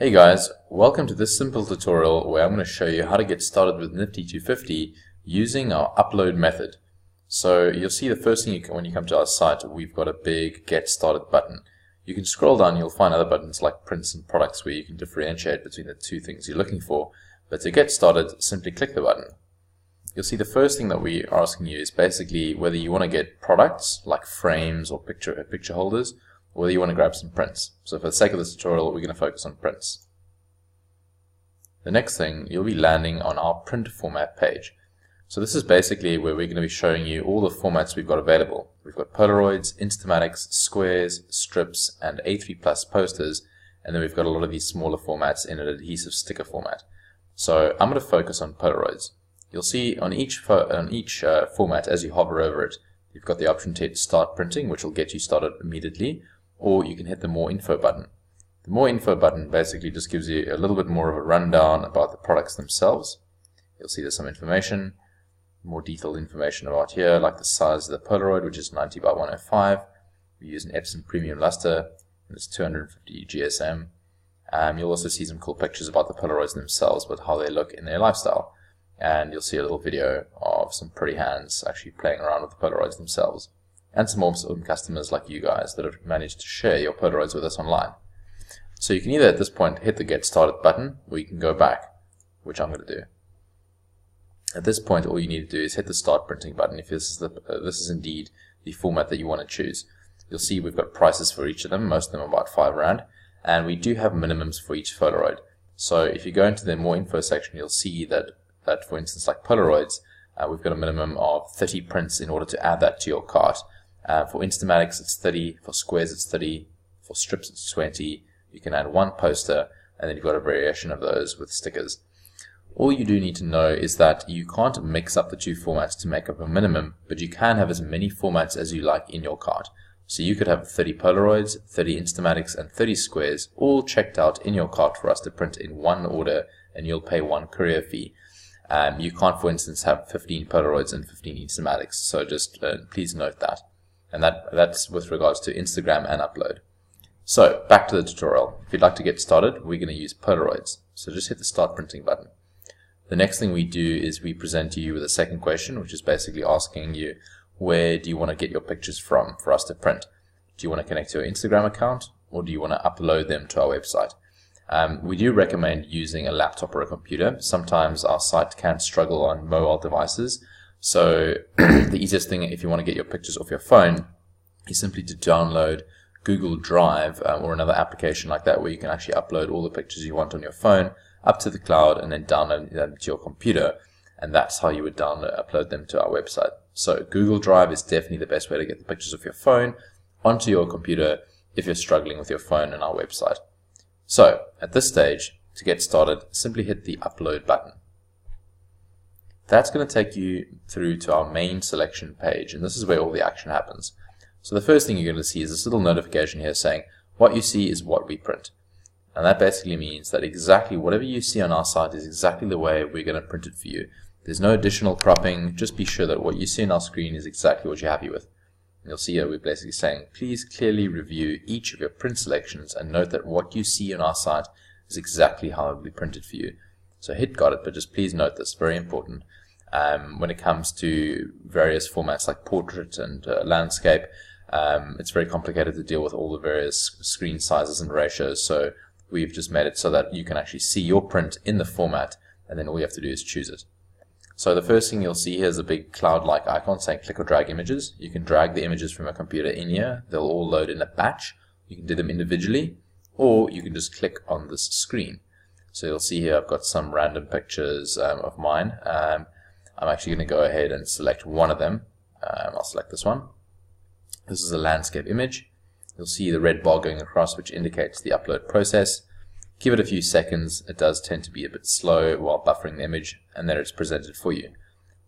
Hey guys, welcome to this simple tutorial where I'm going to show you how to get started with Nifty250 using our upload method. So you'll see the first thing when you come to our site, we've got a big get started button. You can scroll down, you'll find other buttons like prints and products where you can differentiate between the two things you're looking for. But to get started, simply click the button. You'll see the first thing that we are asking you is basically whether you want to get products like frames or picture holders, or whether you want to grab some prints. So for the sake of this tutorial, we're going to focus on prints. The next thing, you'll be landing on our print format page. So this is basically where we're going to be showing you all the formats we've got available. We've got Polaroids, Instamatics, squares, strips, and A3 Plus posters, and then we've got a lot of these smaller formats in an adhesive sticker format. So I'm going to focus on Polaroids. You'll see on each format, as you hover over it, you've got the option to hit Start Printing, which will get you started immediately, or you can hit the More Info button. The More Info button basically just gives you a little bit more of a rundown about the products themselves. You'll see there's some information, more detailed information about here, like the size of the Polaroid, which is 90 by 105. We use an Epson Premium Luster, and it's 250 GSM. You'll also see some cool pictures about the Polaroids themselves, but how they look in their lifestyle. And you'll see a little video of some pretty hands actually playing around with the Polaroids themselves. And some awesome customers like you guys that have managed to share your Polaroids with us online. So you can either at this point hit the Get Started button, or you can go back, which I'm going to do. At this point, all you need to do is hit the Start Printing button if this is indeed the format that you want to choose. You'll see we've got prices for each of them, most of them are about £5, and we do have minimums for each Polaroid. So if you go into the More Info section, you'll see that for instance, like Polaroids, we've got a minimum of 30 prints in order to add that to your cart. For Instamatics, it's 30. For squares, it's 30. For strips, it's 20. You can add one poster, and then you've got a variation of those with stickers. All you do need to know is that you can't mix up the two formats to make up a minimum, but you can have as many formats as you like in your cart. So you could have 30 Polaroids, 30 Instamatics, and 30 squares all checked out in your cart for us to print in one order, and you'll pay one courier fee. You can't, for instance, have 15 Polaroids and 15 Instamatics, so just please note that. And that's with regards to Instagram and upload. So, back to the tutorial. If you'd like to get started, we're going to use Polaroids. So just hit the Start Printing button. The next thing we do is we present you with a second question, which is basically asking you, where do you want to get your pictures from for us to print? Do you want to connect to your Instagram account, or do you want to upload them to our website? We do recommend using a laptop or a computer. Sometimes our site can struggle on mobile devices. So the easiest thing if you want to get your pictures off your phone is simply to download Google Drive or another application like that where you can actually upload all the pictures you want on your phone up to the cloud and then download them to your computer. And that's how you would upload them to our website. So Google Drive is definitely the best way to get the pictures of your phone onto your computer if you're struggling with your phone and our website. So, at this stage, to get started, simply hit the Upload button. That's going to take you through to our main selection page, and this is where all the action happens. So the first thing you're going to see is this little notification here saying, what you see is what we print. And that basically means that exactly whatever you see on our site is exactly the way we're going to print it for you. There's no additional cropping, just be sure that what you see on our screen is exactly what you're happy with. You'll see here we're basically saying, please clearly review each of your print selections and note that what you see on our site is exactly how it will be printed for you. So hit got it, but just please note this, very important. When it comes to various formats like portrait and landscape, it's very complicated to deal with all the various screen sizes and ratios. So we've just made it so that you can actually see your print in the format, and then all you have to do is choose it. So the first thing you'll see here is a big cloud-like icon saying click or drag images. You can drag the images from a computer in here. They'll all load in a batch. You can do them individually, or you can just click on this screen. So you'll see here I've got some random pictures of mine. I'm actually going to go ahead and select one of them. I'll select this one. This is a landscape image. You'll see the red bar going across, which indicates the upload process. Give it a few seconds. It does tend to be a bit slow while buffering the image, and then it's presented for you.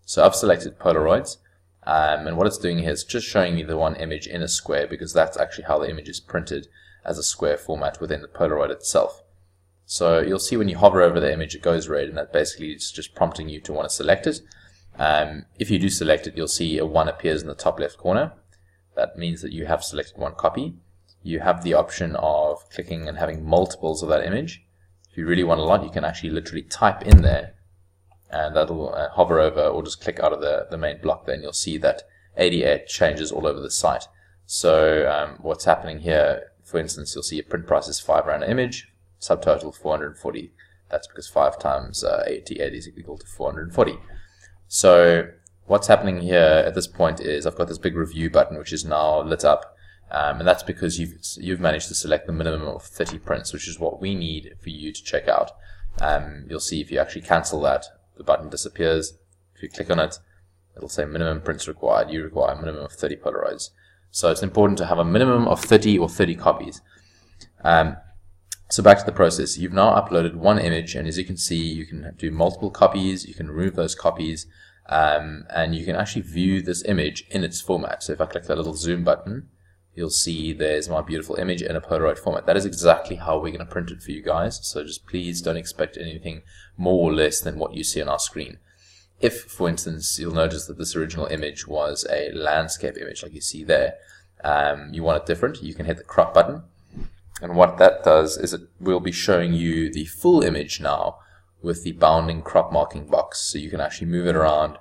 So I've selected Polaroids, and what it's doing here is just showing me the one image in a square, because that's actually how the image is printed as a square format within the Polaroid itself. So you'll see when you hover over the image, it goes red, and that basically is just prompting you to want to select it. If you do select it, you'll see a 1 appears in the top left corner. That means that you have selected one copy. You have the option of clicking and having multiples of that image. If you really want a lot, you can actually literally type in there, and that'll hover over, or just click out of the main block there, and you'll see that 88 changes all over the site. So what's happening here, for instance, you'll see a print price is £5 an image, subtotal 440. That's because 5 times 88 is equal to 440. So what's happening here at this point is I've got this big review button which is now lit up, and that's because you've managed to select the minimum of 30 prints, which is what we need for you to check out. You'll see if you actually cancel that, the button disappears. If you click on it, it'll say minimum prints required. You require a minimum of 30 Polaroids. So it's important to have a minimum of 30 or 30 copies. So back to the process. You've now uploaded one image, and as you can see, you can do multiple copies, you can remove those copies, and you can actually view this image in its format. So if I click that little zoom button, you'll see there's my beautiful image in a Polaroid format. That is exactly how we're going to print it for you guys. So just please don't expect anything more or less than what you see on our screen. If, for instance, you'll notice that this original image was a landscape image like you see there, you want it different, you can hit the crop button. And what that does is it will be showing you the full image now with the bounding crop marking box. So you can actually move it around,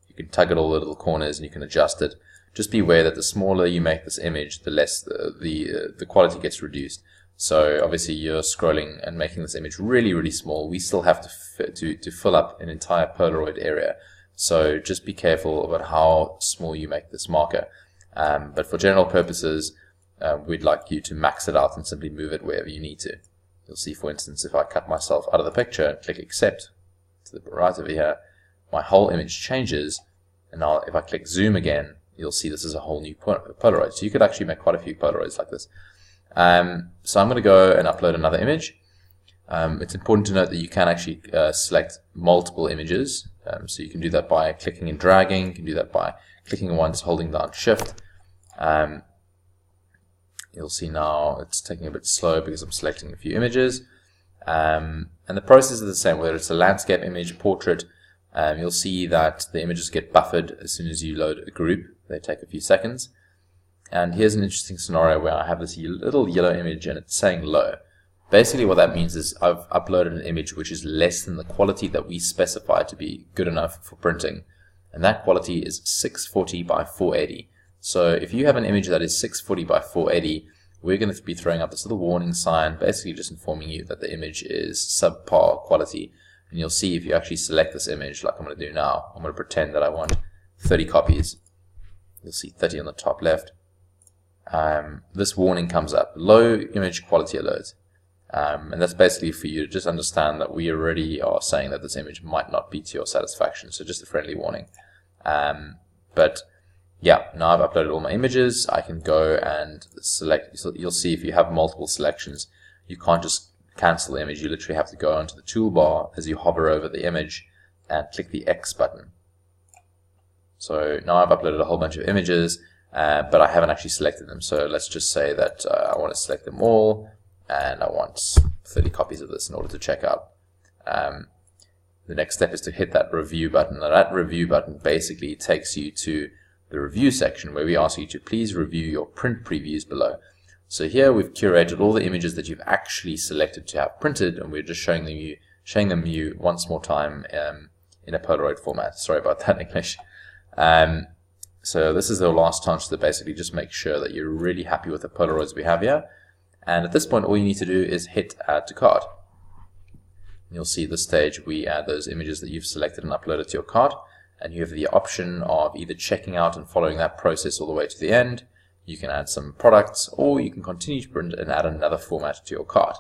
you can tug at all the little corners, and you can adjust it. Just be aware that the smaller you make this image, the less the quality gets reduced. So obviously you're scrolling and making this image really, really small. We still have to fill up an entire Polaroid area. So just be careful about how small you make this marker. But for general purposes, we'd like you to max it out and simply move it wherever you need to. You'll see, for instance, if I cut myself out of the picture and click accept to the right over here, my whole image changes. And now if I click zoom again, you'll see this is a whole new Polaroid. So you could actually make quite a few Polaroids like this. So I'm going to go and upload another image. It's important to note that you can actually select multiple images. So you can do that by clicking and dragging. You can do that by clicking once, holding down shift. You'll see now it's taking a bit slow because I'm selecting a few images. And the process is the same, whether it's a landscape image, portrait. You'll see that the images get buffered as soon as you load a group. They take a few seconds. And here's an interesting scenario where I have this little yellow image and it's saying low. Basically what that means is I've uploaded an image which is less than the quality that we specify to be good enough for printing. And that quality is 640 by 480. So if you have an image that is 640 by 480, we're going to be throwing up this little warning sign, basically just informing you that the image is subpar quality. And you'll see if you actually select this image, like I'm going to do now, I'm going to pretend that I want 30 copies. You'll see 30 on the top left. This warning comes up, low image quality alert. And that's basically for you to just understand that we already are saying that this image might not be to your satisfaction. So just a friendly warning. But yeah, now I've uploaded all my images. I can go and select. So you'll see if you have multiple selections, you can't just cancel the image. You literally have to go onto the toolbar as you hover over the image and click the X button. So now I've uploaded a whole bunch of images, but I haven't actually selected them. So let's just say that I want to select them all, and I want 30 copies of this in order to check out. The next step is to hit that review button. Now that review button basically takes you to the review section where we ask you to please review your print previews below. So here we've curated all the images that you've actually selected to have printed, and we're just showing them you once more time in a Polaroid format. Sorry about that, English. So this is the last chance to basically just make sure that you're really happy with the Polaroids we have here. And at this point, all you need to do is hit add to cart. You'll see this stage, we add those images that you've selected and uploaded to your cart. And you have the option of either checking out and following that process all the way to the end. You can add some products, or you can continue to print and add another format to your cart.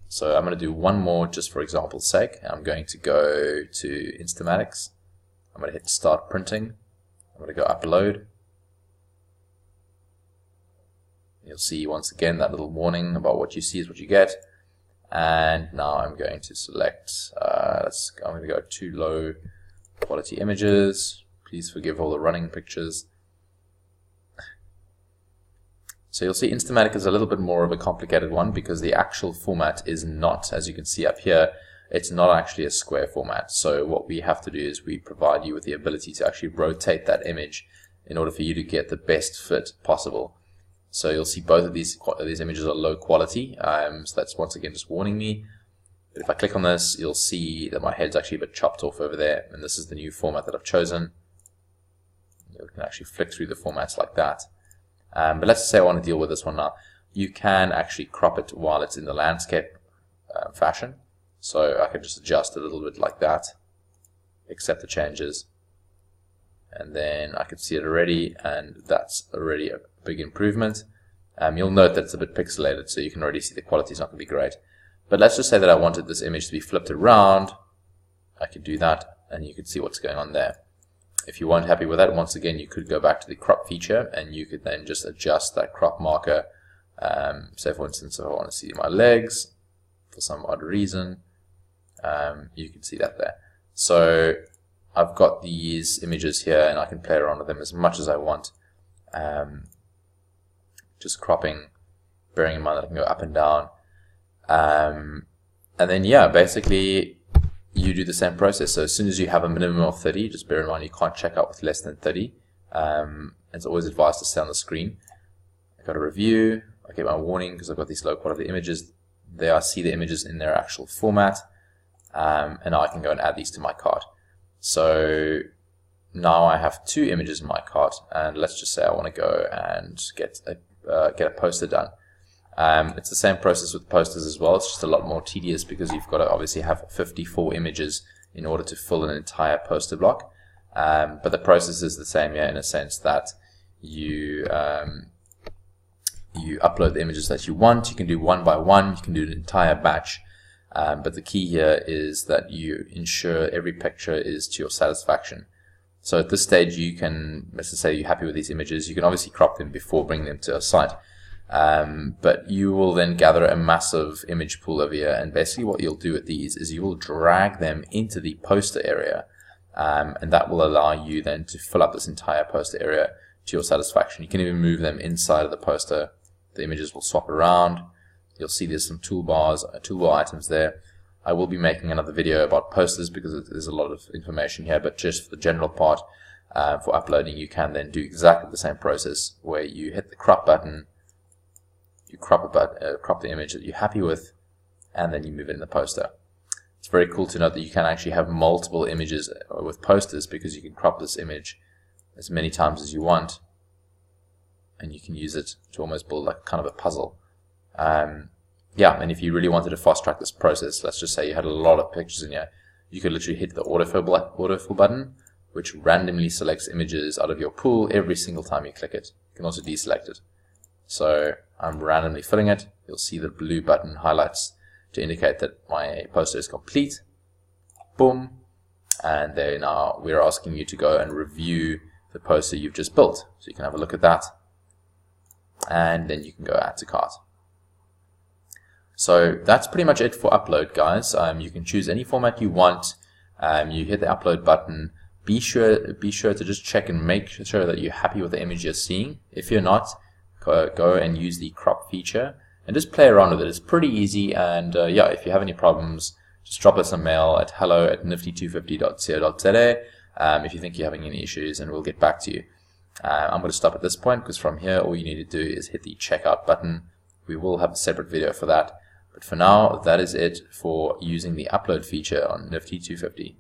So I'm going to do one more just for example's sake. I'm going to go to Instamatics. I'm going to hit start printing. I'm going to go upload. You'll see once again that little warning about what you see is what you get. And now I'm going to select, I'm going to go to low quality images. Please forgive all the running pictures. So you'll see Instamatic is a little bit more of a complicated one because the actual format is not, as you can see up here, it's not actually a square format. So what we have to do is we provide you with the ability to actually rotate that image in order for you to get the best fit possible. So you'll see both of these images are low quality. So that's once again just warning me. But if I click on this, you'll see that my head's actually a bit chopped off over there, and this is the new format that I've chosen. You can actually flick through the formats like that. But let's say I want to deal with this one now. You can actually crop it while it's in the landscape fashion. So I can just adjust a little bit like that, accept the changes, and then I can see it already, and that's already a big improvement. You'll note that it's a bit pixelated, so you can already see the quality is not going to be great. But let's just say that I wanted this image to be flipped around. I could do that, and you can see what's going on there. If you weren't happy with that, once again, you could go back to the crop feature, and you could then just adjust that crop marker. Say, for instance, if I want to see my legs for some odd reason, you can see that there. So I've got these images here, and I can play around with them as much as I want. Just cropping, bearing in mind that I can go up and down. And then, yeah, basically you do the same process. So as soon as you have a minimum of 30, just bear in mind you can't check out with less than 30. It's always advised to stay on the screen. I got a review. I get my warning because I've got these low quality images. There I see the images in their actual format. And now I can go and add these to my cart. So now I have 2 images in my cart, and let's just say I want to go and get a poster done. It's the same process with posters as well. It's just a lot more tedious because you've got to obviously have 54 images in order to fill an entire poster block. But the process is the same here in a sense that you upload the images that you want. You can do one by one. You can do an entire batch. But the key here is that you ensure every picture is to your satisfaction. So at this stage, you can, let's just say you're happy with these images, you can obviously crop them before bringing them to a site. But you will then gather a massive image pool over here, and basically what you'll do with these is you will drag them into the poster area, and that will allow you then to fill up this entire poster area to your satisfaction. You can even move them inside of the poster. The images will swap around. You'll see there's some toolbar items there. I will be making another video about posters because there's a lot of information here, but just for the general part, for uploading, you can then do exactly the same process where you hit the crop button, you crop the image that you're happy with, and then you move it in the poster. It's very cool to note that you can actually have multiple images with posters because you can crop this image as many times as you want, and you can use it to almost build like kind of a puzzle. Yeah, and if you really wanted to fast track this process, let's just say you had a lot of pictures in here, you could literally hit the autofill button, which randomly selects images out of your pool every single time you click it. You can also deselect it. So I'm randomly filling it. You'll see the blue button highlights to indicate that my poster is complete. Boom. And there now we're asking you to go and review the poster you've just built. So you can have a look at that. And then you can go add to cart. So that's pretty much it for upload, guys. You can choose any format you want. You hit the upload button. Be sure to just check and make sure that you're happy with the image you're seeing. If you're not, go and use the crop feature and just play around with it. It's pretty easy, and yeah, if you have any problems, just drop us a mail at hello@nifty250.co.za if you think you're having any issues, and we'll get back to you. I'm going to stop at this point because from here all you need to do is hit the checkout button. We will have a separate video for that. But for now, that is it for using the upload feature on Nifty250.